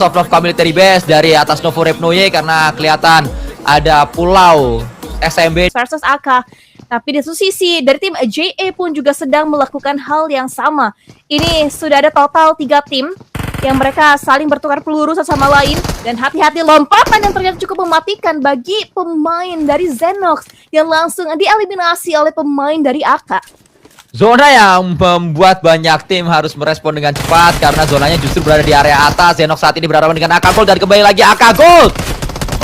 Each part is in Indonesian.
Soft military base dari atas Novo Repnoye karena kelihatan ada pulau SMB versus AK. Tapi di satu sisi dari tim JA pun juga sedang melakukan hal yang sama. Ini sudah ada total 3 tim yang mereka saling bertukar peluru satu sama lain. Dan hati-hati lompatan yang ternyata cukup mematikan bagi pemain dari Zenox yang langsung dieliminasi oleh pemain dari AK. Zona yang membuat banyak tim harus merespon dengan cepat karena zonanya justru berada di area atas. Zenox saat ini berhadapan dengan AK Gold dan kembali lagi AK Gold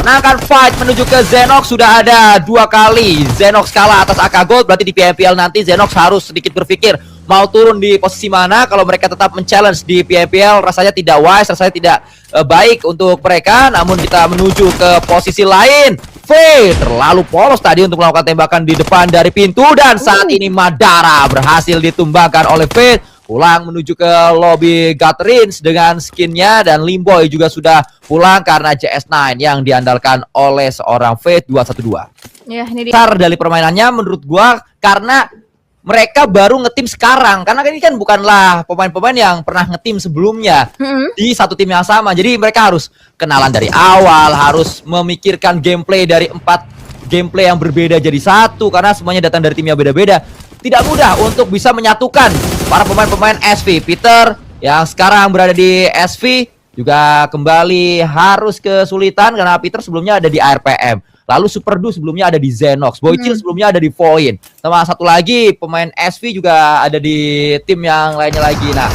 menangkan fight menuju ke Zenox. Sudah ada 2 kali Zenox kalah atas AK Gold, berarti di PMPL nanti Zenox harus sedikit berpikir mau turun di posisi mana. Kalau mereka tetap men-challenge di PMPL rasanya tidak wise, rasanya tidak baik untuk mereka. Namun kita menuju ke posisi lain. Fade terlalu polos tadi untuk melakukan tembakan di depan dari pintu. Dan saat ini Madara berhasil ditumbangkan oleh Fade. Pulang menuju ke lobby Gatherings dengan skinnya. Dan Limboy juga sudah pulang karena JS9 yang diandalkan oleh seorang Fade 212. Ya, ini Besar dari permainannya menurut gua karena mereka baru ngetim sekarang. Karena ini kan bukanlah pemain-pemain yang pernah ngetim sebelumnya di satu tim yang sama. Jadi mereka harus kenalan dari awal, harus memikirkan gameplay dari 4 gameplay yang berbeda jadi satu. Karena semuanya datang dari tim yang beda-beda. Tidak mudah untuk bisa menyatukan para pemain-pemain SV. Peter yang sekarang berada di SV juga kembali harus kesulitan karena Peter sebelumnya ada di ARPM. Lalu Superdu sebelumnya ada di Zenox, Boycil sebelumnya ada di Voin. Sama satu lagi pemain SV juga ada di tim yang lainnya lagi. Nah,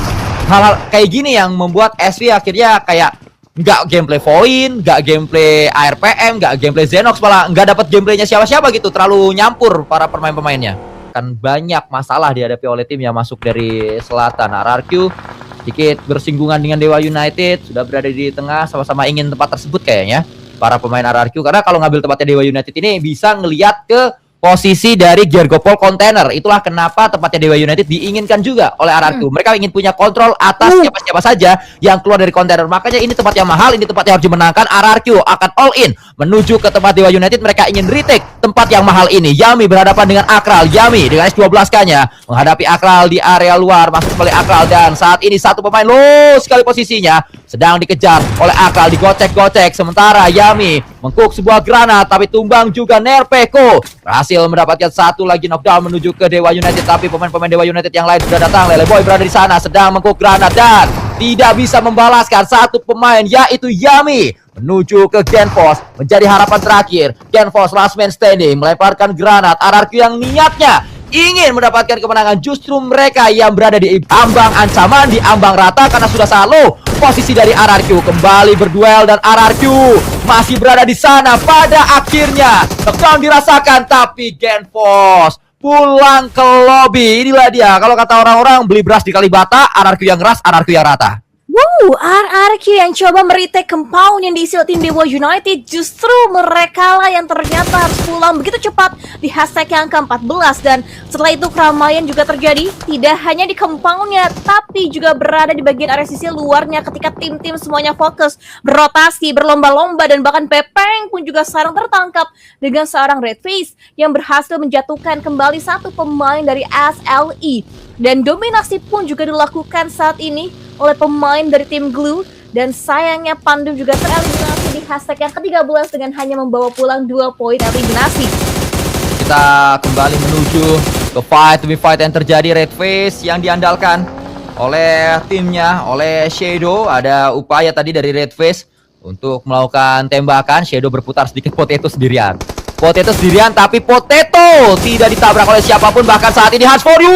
hal-hal kayak gini yang membuat SV akhirnya kayak nggak gameplay Voin, nggak gameplay ARPM, nggak gameplay Zenox, malah nggak dapat gameplaynya siapa-siapa gitu. Terlalu nyampur para pemain-pemainnya. Kan banyak masalah dihadapi oleh tim yang masuk dari selatan. RRQ sedikit bersinggungan dengan Dewa United, sudah berada di tengah, sama-sama ingin tempat tersebut kayaknya para pemain RRQ, karena kalau ngambil tempatnya Dewa United ini bisa ngelihat ke posisi dari Gergopol Container. Itulah kenapa tempatnya Dewa United diinginkan juga oleh RRQ. Mereka ingin punya kontrol atas siapa-siapa saja yang keluar dari kontainer. Makanya ini tempat yang mahal, ini tempat yang harus dimenangkan. RRQ akan all in menuju ke tempat Dewa United. Mereka ingin retake tempat yang mahal ini. Yami berhadapan dengan Akral. Yami dengan S12-nya menghadapi Akral di area luar. Masuk oleh Akral dan saat ini satu pemain low sekali posisinya sedang dikejar oleh Akral, digocek-gocek. Sementara Yami mengcook sebuah granat tapi tumbang juga Nerpeko. Berhasil mendapatkan satu lagi knockdown menuju ke Dewa United, tapi pemain-pemain Dewa United yang lain sudah datang. Lele Boy berada di sana sedang mengcook granat dan tidak bisa membalaskan satu pemain yaitu Yami menuju ke Genfos menjadi harapan terakhir. Genfos last man standing melemparkan granat. RRQ yang niatnya ingin mendapatkan kemenangan, justru mereka yang berada di ambang ancaman, di ambang rata karena sudah selalu posisi dari RRQ kembali berduel dan RRQ masih berada di sana. Pada akhirnya knockdown dirasakan, tapi Genfos pulang ke lobby. Inilah dia kalau kata orang-orang beli beras di Kalibata, RRQ yang keras, RRQ yang rata. RRQ yang coba meretake compound yang diisi oleh tim Dewa United, justru mereka lah yang ternyata harus pulang begitu cepat di hashtag yang ke-14. Dan setelah itu keramaian juga terjadi, tidak hanya di compoundnya tapi juga berada di bagian area sisi luarnya ketika tim-tim semuanya fokus berotasi, berlomba-lomba, dan bahkan Pepeng pun juga sekarang tertangkap dengan seorang Red Face yang berhasil menjatuhkan kembali satu pemain dari SLE. Dan dominasi pun juga dilakukan saat ini oleh pemain dari tim Glue. Dan sayangnya Pandu juga tereliminasi di hashtag yang ke-13 dengan hanya membawa pulang 2 poin eliminasi. Kita kembali menuju ke fight demi fight yang terjadi. Red Face yang diandalkan oleh timnya, oleh Shadow. Ada upaya tadi dari Red Face untuk melakukan tembakan. Shadow berputar sedikit, Potato sendirian. Potato sendirian, tapi Potato tidak ditabrak oleh siapapun. Bahkan saat ini Hands for You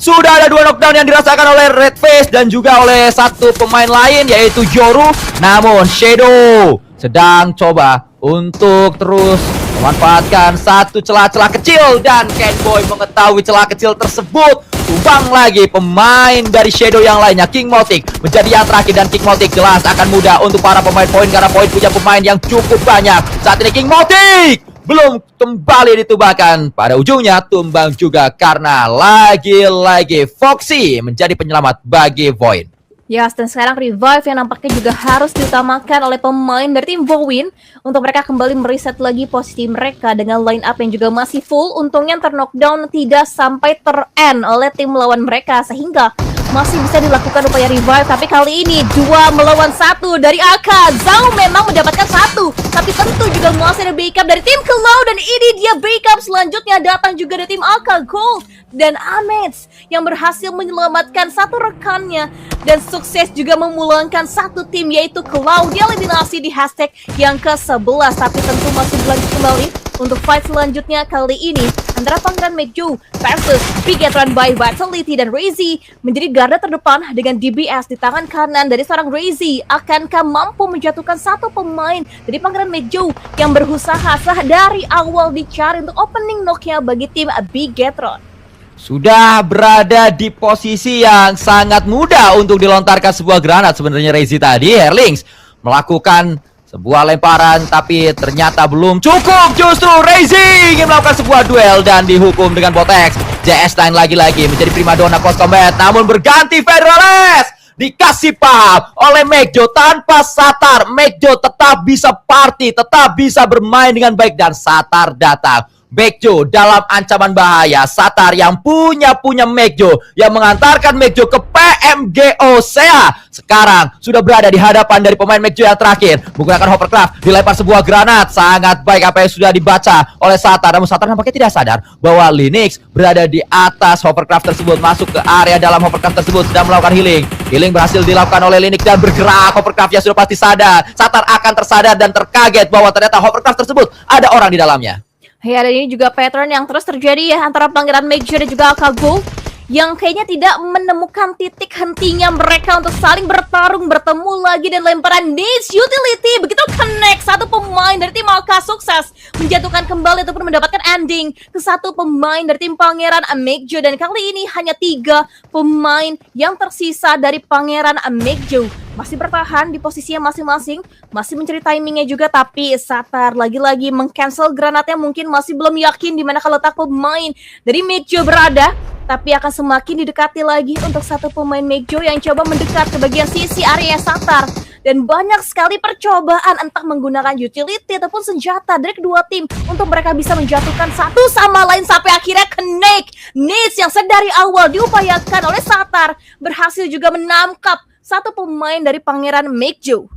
sudah ada 2 knockdown yang dirasakan oleh Red Face dan juga oleh satu pemain lain yaitu Yoru. Namun Shadow sedang coba untuk terus memanfaatkan satu celah-celah kecil dan Kenboy mengetahui celah kecil tersebut. Tumbang lagi pemain dari Shadow yang lainnya. King Motik menjadi yang terakhir dan King Motik jelas akan mudah untuk para pemain poin karena poin punya pemain yang cukup banyak. Saat ini King Motik belum kembali ditumbangkan. Pada ujungnya tumbang juga karena lagi-lagi Foxy menjadi penyelamat bagi Void. Yes, dan sekarang revive yang nampaknya juga harus diutamakan oleh pemain dari tim Void untuk mereka kembali mereset lagi posisi mereka dengan line up yang juga masih full. Untungnya knockdown tidak sampai ter-end oleh tim lawan mereka sehingga masih bisa dilakukan upaya revive, tapi kali ini 2 melawan 1 dari AK. Zhao memang mendapatkan 1, tapi tentu juga masih ada backup dari tim Cloud, dan ini dia backup selanjutnya datang juga dari tim AK Gold dan Amets yang berhasil menyelamatkan satu rekannya dan sukses juga memulangkan satu tim yaitu Cloud dieliminasi di hashtag yang ke-11. Tapi tentu masih berlanjut kembali untuk fight selanjutnya kali ini antara Pangeran Mekju versus Bigetron by Vitality, dan Razy menjadi garda terdepan dengan DBS di tangan kanan dari seorang Razy. Akankah mampu menjatuhkan satu pemain dari Pangeran Mekju yang berusaha dari awal dicari untuk opening knock-nya bagi tim Bigetron? Sudah berada di posisi yang sangat mudah untuk dilontarkan sebuah granat sebenarnya Razy tadi. Herlings melakukan sebuah lemparan, tapi ternyata belum cukup. Justru Razy ingin melakukan sebuah duel dan dihukum dengan Botex. JS9 lagi-lagi menjadi primadona close combat, namun berganti Federales. Dikasih paham oleh Mekjo tanpa Satar. Mekjo tetap bisa party, tetap bisa bermain dengan baik, dan Satar datang. Mekjo dalam ancaman bahaya. Satar yang punya Mekjo, yang mengantarkan Mekjo ke PMGOCA, sekarang sudah berada di hadapan dari pemain Mekjo yang terakhir. Menggunakan hovercraft, dilempar sebuah granat. Sangat baik apa yang sudah dibaca oleh Satar. Namun Satar nampaknya tidak sadar bahwa Linux berada di atas hovercraft tersebut. Masuk ke area dalam hovercraft tersebut, sedang melakukan healing. Healing berhasil dilakukan oleh Linux dan bergerak. Hovercraftnya sudah pasti sadar. Satar akan tersadar dan terkaget bahwa ternyata hovercraft tersebut ada orang di dalamnya. Ya, dan ini juga pattern yang terus terjadi ya antara Pangeran Mekjo dan juga AK Gold yang kayaknya tidak menemukan titik hentinya mereka untuk saling bertarung, bertemu lagi, dan lemparan Niche Utility begitu connect. Satu pemain dari tim AK sukses menjatuhkan kembali ataupun mendapatkan ending ke satu pemain dari tim Pangeran Mekjo, dan kali ini hanya 3 pemain yang tersisa dari Pangeran Mekjo masih bertahan di posisinya masing-masing, masih mencari timingnya juga, tapi Satar lagi-lagi meng-cancel granatnya. Mungkin masih belum yakin di mana letak pemain dari Mekjo berada, tapi akan semakin didekati lagi untuk satu pemain Mekjo yang coba mendekat ke bagian sisi area Satar. Dan banyak sekali percobaan entah menggunakan utility ataupun senjata dari kedua tim untuk mereka bisa menjatuhkan satu sama lain sampai akhirnya connect. Niche yang sedari awal diupayakan oleh Satar berhasil juga menangkap satu pemain dari Pangeran Mekjo.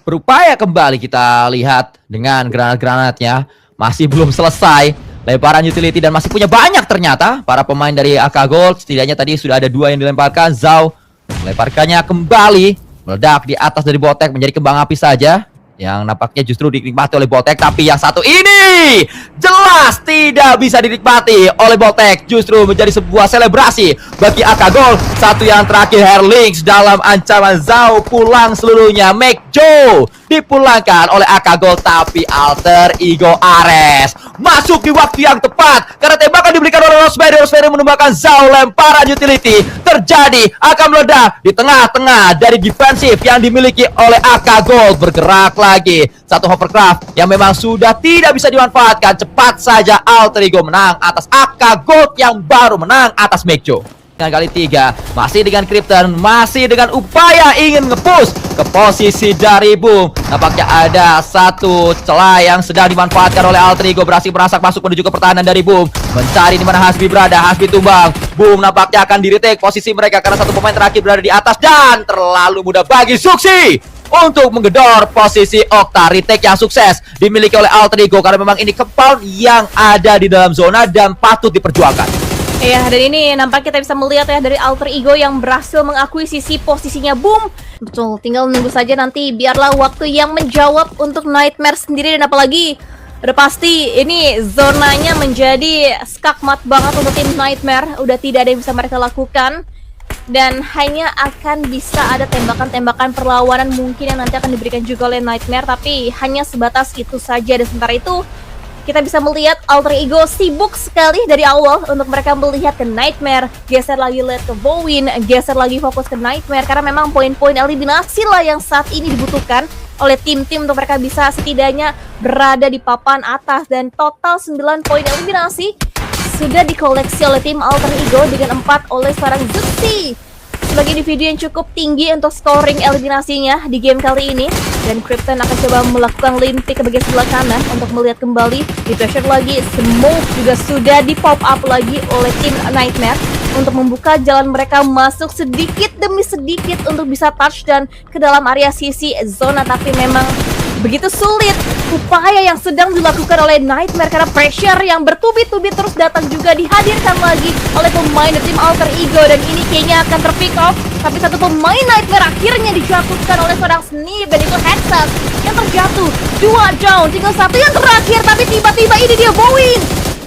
Berupaya kembali, kita lihat dengan granat-granatnya masih belum selesai. Lemparan utility dan masih punya banyak ternyata para pemain dari AK Gold. Setidaknya tadi sudah ada 2 yang dilemparkan. Zhao melemparkannya kembali, meledak di atas dari Botek, menjadi kembang api saja yang nampaknya justru dinikmati oleh Botek. Tapi yang satu ini jelas tidak bisa dinikmati oleh Botek, justru menjadi sebuah selebrasi bagi AK Gold. Satu yang terakhir, Herlings dalam ancaman. Zhao pulang seluruhnya. Mekjo dipulangkan oleh AK Gold, tapi Alter Ego Ares masuk di waktu yang tepat karena tembakan diberikan oleh Rosemary. Rosemary menembakkan Zhao. Lemparan utility terjadi, akan meledak di tengah-tengah dari defensif yang dimiliki oleh AK Gold. Bergerak lagi satu hovercraft yang memang sudah tidak bisa dimanfaatkan. Cepat saja Alter Ego menang atas AK Gold yang baru menang atas Mekjo. Dengan kali 3, masih dengan Krypton, masih dengan upaya ingin nge-push ke posisi dari Boom. Nampaknya ada satu celah yang sedang dimanfaatkan oleh Alter Ego. Berhasil merasak masuk menuju ke pertahanan dari Boom, mencari di mana Hasbi berada. Hasbi tumbang. Boom nampaknya akan di-retake posisi mereka karena satu pemain terakhir berada di atas, dan terlalu mudah bagi Suksi untuk menggedor posisi Okta. Retake yang sukses dimiliki oleh Alter Ego karena memang ini compound yang ada di dalam zona dan patut diperjuangkan. Ya, dan ini nampak kita bisa melihat ya dari Alter Ego yang berhasil mengakuisisi posisinya Boom. Betul, tinggal menunggu saja nanti, biarlah waktu yang menjawab untuk Nightmare sendiri. Dan apalagi udah pasti ini zonanya menjadi skakmat banget untuk tim Nightmare. Udah tidak ada yang bisa mereka lakukan, dan hanya akan bisa ada tembakan-tembakan perlawanan mungkin yang nanti akan diberikan juga oleh Nightmare, tapi hanya sebatas itu saja. Dan sementara itu kita bisa melihat Alter Ego sibuk sekali dari awal untuk mereka melihat ke Nightmare, geser lagi lihat ke Bowen, geser llagi fokus ke Nightmare, karena memang poin-poin eliminasi lah yang saat ini dibutuhkan oleh tim-tim untuk mereka bisa setidaknya berada di papan atas. Dan total 9 poin eliminasi sudah dikoleksi oleh tim Alter Ego dengan 4 oleh seorang Zuxi sebagai individu yang cukup tinggi untuk scoring eliminasinya di game kali ini. Dan Krypton akan coba melakukan lane pick ke bagian sebelah kanan untuk melihat kembali. Di pressure lagi, smoke juga sudah di pop up lagi oleh tim Nightmare. untuk membuka jalan mereka masuk sedikit demi sedikit untuk bisa touch dan ke dalam area sisi zona, tapi memang begitu sulit upaya yang sedang dilakukan oleh Nightmare karena pressure yang bertubi-tubi terus datang juga dihadirkan lagi oleh pemain dari tim Alter Ego, dan ini kayaknya akan terpick off, tapi satu pemain Nightmare akhirnya dijatuhkan oleh seorang Snip dan itu Hexas yang terjatuh. 2 down, tinggal satu yang terakhir, tapi tiba-tiba ini dia Bowen.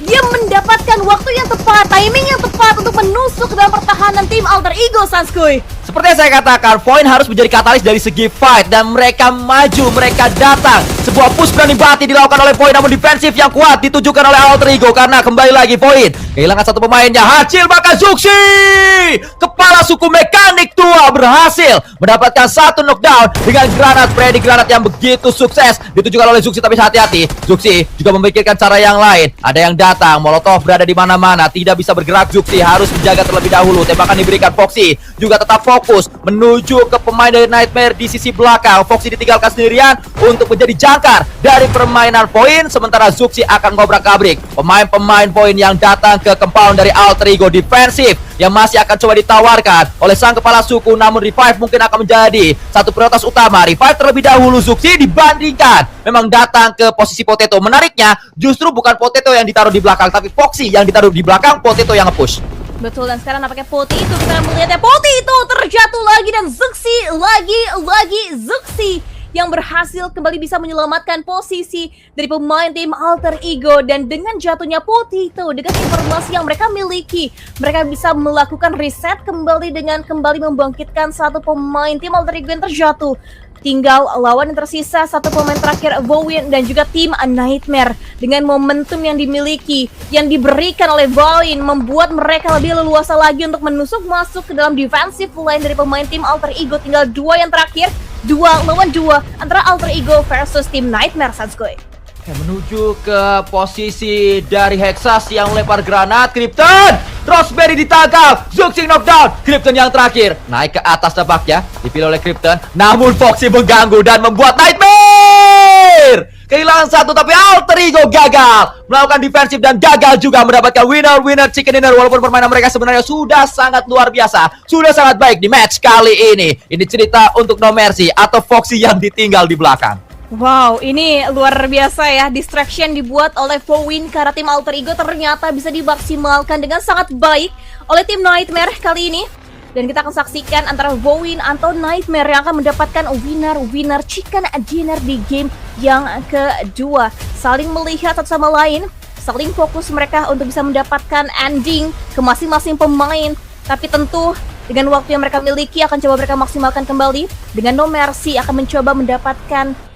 Dia mendapatkan waktu yang tepat, timing yang tepat untuk menusuk ke dalam pertahanan tim Alter Ego, Sanskuy. Seperti yang saya katakan, Void harus menjadi katalis dari segi fight dan mereka maju, mereka datang. Sebuah push berani banget dilakukan oleh Void, namun defensif yang kuat ditujukan oleh Alter Ego karena kembali lagi Void kehilangan satu pemainnya. Hasil maka Zuxi, kepala suku mekanik tua, berhasil mendapatkan satu knockdown dengan granat Freddy, granat yang begitu sukses ditujukan oleh Zuxi. Tapi hati-hati, Zuxi juga memikirkan cara yang lain. Ada yang datang, Molotov berada di mana-mana, tidak bisa bergerak. Zuxi harus menjaga terlebih dahulu. Tembakan diberikan, Foxy juga tetap fokus menuju ke pemain dari Nightmare di sisi belakang. Foxy ditinggalkan sendirian untuk menjadi jangkar dari permainan Void, sementara Zuxi akan ngobrak-abrik pemain-pemain Void yang datang ke compound dari Alter Ego. Defensif yang masih akan coba ditawarkan oleh sang kepala suku, namun revive mungkin akan menjadi satu prioritas utama. Revive terlebih dahulu Zuxi dibandingkan memang datang ke posisi Potato. Menariknya justru bukan Potato yang ditaruh di belakang, tapi Foxy yang ditaruh di belakang, Potato yang nge-push. Betul, dan sekarang nampaknya Poti itu kita melihatnya Poti itu terjatuh lagi, dan Zuxi lagi Zuxi yang berhasil kembali bisa menyelamatkan posisi dari pemain tim Alter Ego. Dan dengan jatuhnya Poti itu, dengan informasi yang mereka miliki, mereka bisa melakukan reset kembali dengan kembali membangkitkan satu pemain tim Alter Ego yang terjatuh. Tinggal lawan yang tersisa satu pemain terakhir, Bowen dan juga tim Nightmare. Dengan momentum yang dimiliki, yang diberikan oleh Bowen, membuat mereka lebih leluasa lagi untuk menusuk masuk ke dalam defensive line dari pemain tim Alter Ego. Tinggal 2 yang terakhir, 2 lawan 2 antara Alter Ego versus tim Nightmare, Satsuki. Menuju ke posisi dari Hexas yang melempar granat. Krypton, Rosemary ditangkap, Zuxi knockdown. Krypton yang terakhir naik ke atas tampaknya, dipilih oleh Krypton, namun Foxy mengganggu dan membuat Nightmare kehilangan satu. Tapi Alter Ego gagal melakukan defensif dan gagal juga mendapatkan winner chicken dinner. Walaupun permainan mereka sebenarnya sudah sangat luar biasa, sudah sangat baik di match kali ini. Ini cerita untuk No Mercy atau Foxy yang ditinggal di belakang. Wow, ini luar biasa ya. Distraction dibuat oleh Vowen karena tim Alter Ego ternyata bisa dimaksimalkan dengan sangat baik oleh tim Nightmare kali ini. Dan kita akan saksikan antara Vowen atau Nightmare yang akan mendapatkan winner chicken dinner di game yang kedua. Saling melihat satu sama lain, saling fokus mereka untuk bisa mendapatkan ending ke masing-masing pemain. Tapi tentu dengan waktu yang mereka miliki akan coba mereka maksimalkan kembali. Dengan No Mercy akan mencoba mendapatkan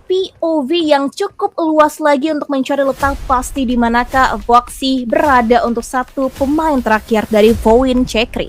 POV yang cukup luas lagi untuk mencari letak pasti di manakah Foxy berada untuk satu pemain terakhir dari Vowen Chekri.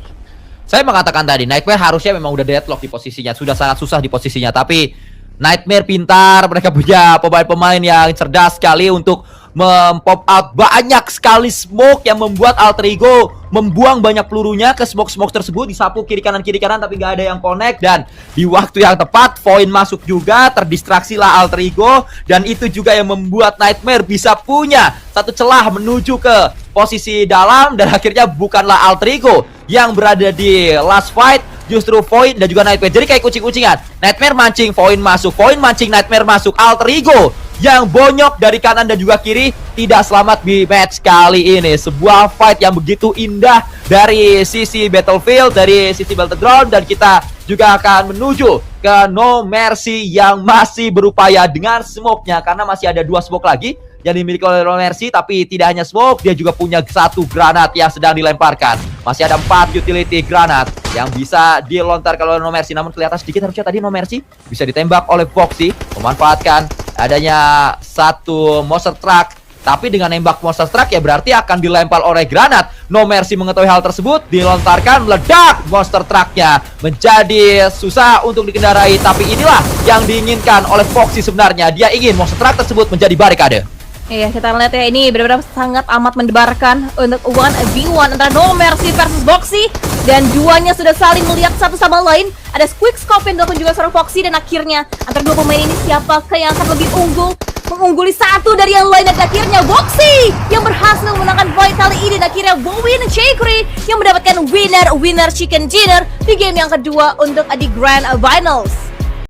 Saya mengatakan tadi, Nightmare harusnya memang udah deadlock di posisinya, sudah sangat susah di posisinya, tapi Nightmare pintar, mereka punya pemain-pemain yang cerdas sekali untuk mempop out banyak sekali smoke yang membuat Alter Ego membuang banyak pelurunya ke smoke tersebut, disapu kiri kanan tapi gak ada yang connect. Dan di waktu yang tepat Void masuk juga, terdistraksilah Alter Ego, dan itu juga yang membuat Nightmare bisa punya satu celah menuju ke posisi dalam. Dan akhirnya bukanlah Alter Ego yang berada di last fight, justru Void dan juga Nightmare. Jadi kayak kucing-kucingan, Nightmare mancing, Void masuk, Void mancing, Nightmare masuk. Alter Ego yang bonyok dari kanan dan juga kiri tidak selamat di match kali ini. Sebuah fight yang begitu indah dari sisi Battlefield, dari sisi Battleground. Dan kita juga akan menuju ke No Mercy yang masih berupaya dengan smoke-nya, karena masih ada 2 smoke lagi yang dimiliki oleh No Mercy. Tapi tidak hanya smoke, dia juga punya 1 granat yang sedang dilemparkan. Masih ada 4 utility granat yang bisa dilontarkan oleh No Mercy. Namun kelihatan sedikit harusnya tadi No Mercy bisa ditembak oleh Foxy, memanfaatkan adanya 1 monster truck. Tapi dengan nembak monster truck ya berarti akan dilempar oleh granat. No Mercy mengetahui hal tersebut, dilontarkan, meledak monster trucknya, menjadi susah untuk dikendarai. Tapi inilah yang diinginkan oleh Foxy sebenarnya. Dia ingin monster truck tersebut menjadi barikade. Iya, kita lihat ya, ini benar-benar sangat amat mendebarkan untuk 1v1 antara No Mercy versus Foxy. Dan duanya sudah saling melihat satu sama lain. Ada quick scope yang dilakukan juga seorang Foxy, dan akhirnya antara 2 pemain ini siapakah yang akan lebih unggul mengungguli satu dari yang lain, dan akhirnya Boxy yang berhasil memenangkan fight kali ini. Dan akhirnya Bowin Chakri yang mendapatkan winner chicken dinner di game yang kedua untuk di Grand Finals.